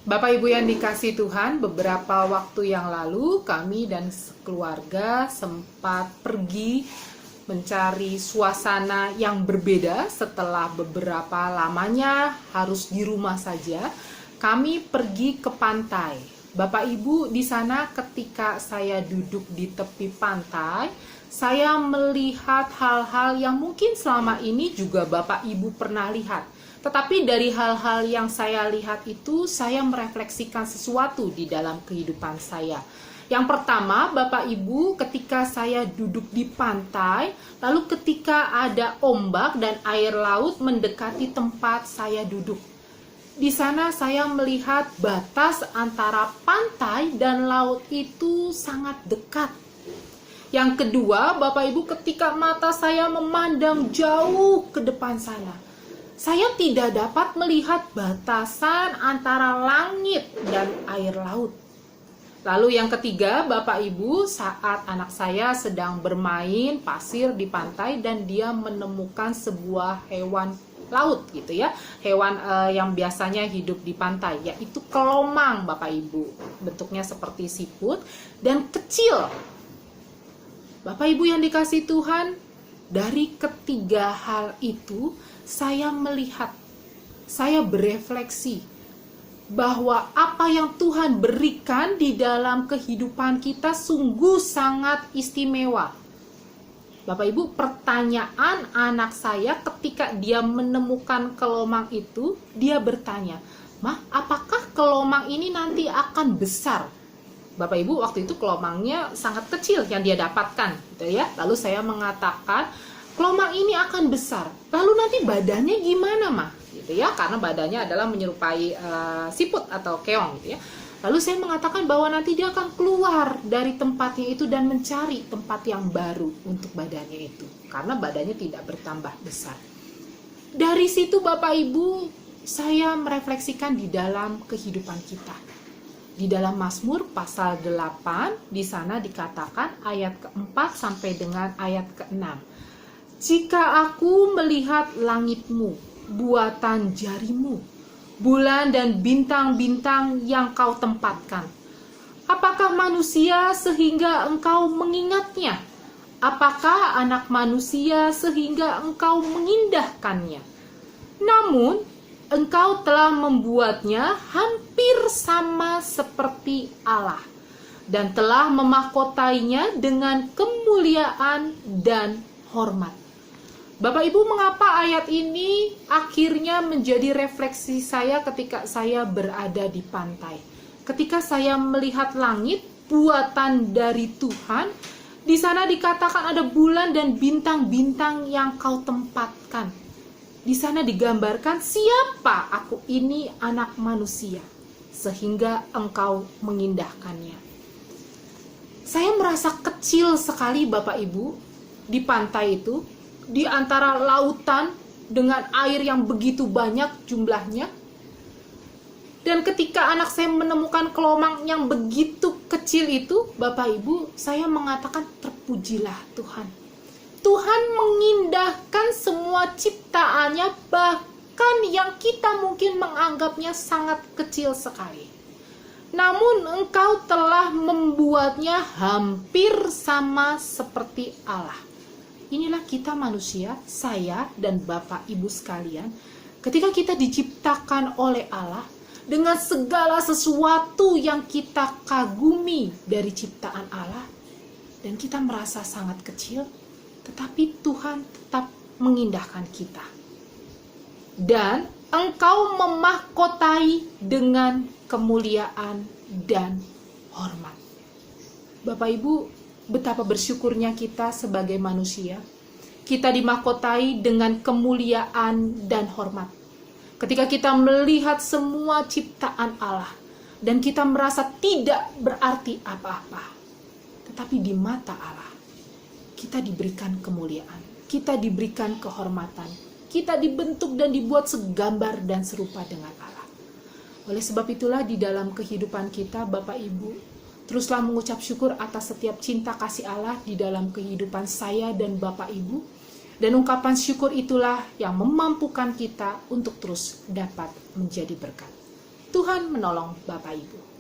Bapak Ibu yang dikasihi Tuhan, beberapa waktu yang lalu kami dan keluarga sempat pergi mencari suasana yang berbeda setelah beberapa lamanya harus di rumah saja. Kami pergi ke pantai. Bapak Ibu, di sana ketika saya duduk di tepi pantai, saya melihat hal-hal yang mungkin selama ini juga Bapak Ibu pernah lihat. Tetapi dari hal-hal yang saya lihat itu, saya merefleksikan sesuatu di dalam kehidupan saya. Yang pertama, Bapak Ibu, ketika saya duduk di pantai, lalu ketika ada ombak dan air laut mendekati tempat saya duduk. Di sana saya melihat batas antara pantai dan laut itu sangat dekat. Yang kedua, Bapak Ibu, ketika mata saya memandang jauh ke depan saya tidak dapat melihat batasan antara langit dan air laut. Lalu yang ketiga, Bapak Ibu, saat anak saya sedang bermain pasir di pantai dan dia menemukan sebuah hewan laut gitu ya. Hewan yang biasanya hidup di pantai, yaitu kelomang, Bapak Ibu. Bentuknya seperti siput dan kecil. Bapak Ibu yang dikasihi Tuhan, dari ketiga hal itu saya melihat, saya berefleksi bahwa apa yang Tuhan berikan di dalam kehidupan kita sungguh sangat istimewa. Bapak Ibu, pertanyaan anak saya ketika dia menemukan kelomang itu, dia bertanya, "Mah, apakah kelomang ini nanti akan besar?" Bapak Ibu, waktu itu kelomangnya sangat kecil yang dia dapatkan, gitu ya. Lalu saya mengatakan, kelomang ini akan besar. Lalu nanti badannya gimana, Mah? Gitu ya, karena badannya adalah menyerupai siput atau keong, gitu ya. Lalu saya mengatakan bahwa nanti dia akan keluar dari tempatnya itu dan mencari tempat yang baru untuk badannya itu, karena badannya tidak bertambah besar. Dari situ Bapak Ibu, saya merefleksikan di dalam kehidupan kita. Di dalam Mazmur pasal 8, di sana dikatakan ayat ke-4 sampai dengan ayat ke-6. Jika aku melihat langitmu, buatan jarimu, bulan dan bintang-bintang yang kau tempatkan, apakah manusia sehingga engkau mengingatnya? Apakah anak manusia sehingga engkau mengindahkannya? Namun, engkau telah membuatnya hampir sama seperti Allah, dan telah memahkotainya dengan kemuliaan dan hormat. Bapak Ibu, mengapa ayat ini akhirnya menjadi refleksi saya ketika saya berada di pantai? Ketika saya melihat langit, buatan dari Tuhan, di sana dikatakan ada bulan dan bintang-bintang yang kau tempatkan. Di sana digambarkan siapa aku ini anak manusia, sehingga engkau mengindahkannya. Saya merasa kecil sekali Bapak Ibu di pantai itu, di antara lautan dengan air yang begitu banyak jumlahnya. Dan ketika anak saya menemukan kelomang yang begitu kecil itu, Bapak Ibu, saya mengatakan terpujilah Tuhan. Tuhan mengindahkan semua ciptaannya, bahkan yang kita mungkin menganggapnya sangat kecil sekali. Namun engkau telah membuatnya hampir sama seperti Allah. Inilah kita manusia, saya dan Bapak Ibu sekalian, ketika kita diciptakan oleh Allah, dengan segala sesuatu yang kita kagumi dari ciptaan Allah, dan kita merasa sangat kecil, tetapi Tuhan tetap mengindahkan kita. Dan engkau memahkotai dengan kemuliaan dan hormat. Bapak Ibu, betapa bersyukurnya kita sebagai manusia. Kita dimahkotai dengan kemuliaan dan hormat. Ketika kita melihat semua ciptaan Allah dan kita merasa tidak berarti apa-apa. Tetapi di mata Allah, kita diberikan kemuliaan, kita diberikan kehormatan, kita dibentuk dan dibuat segambar dan serupa dengan Allah. Oleh sebab itulah di dalam kehidupan kita, Bapak Ibu, teruslah mengucap syukur atas setiap cinta kasih Allah di dalam kehidupan saya dan Bapak Ibu. Dan ungkapan syukur itulah yang memampukan kita untuk terus dapat menjadi berkat. Tuhan menolong Bapak Ibu.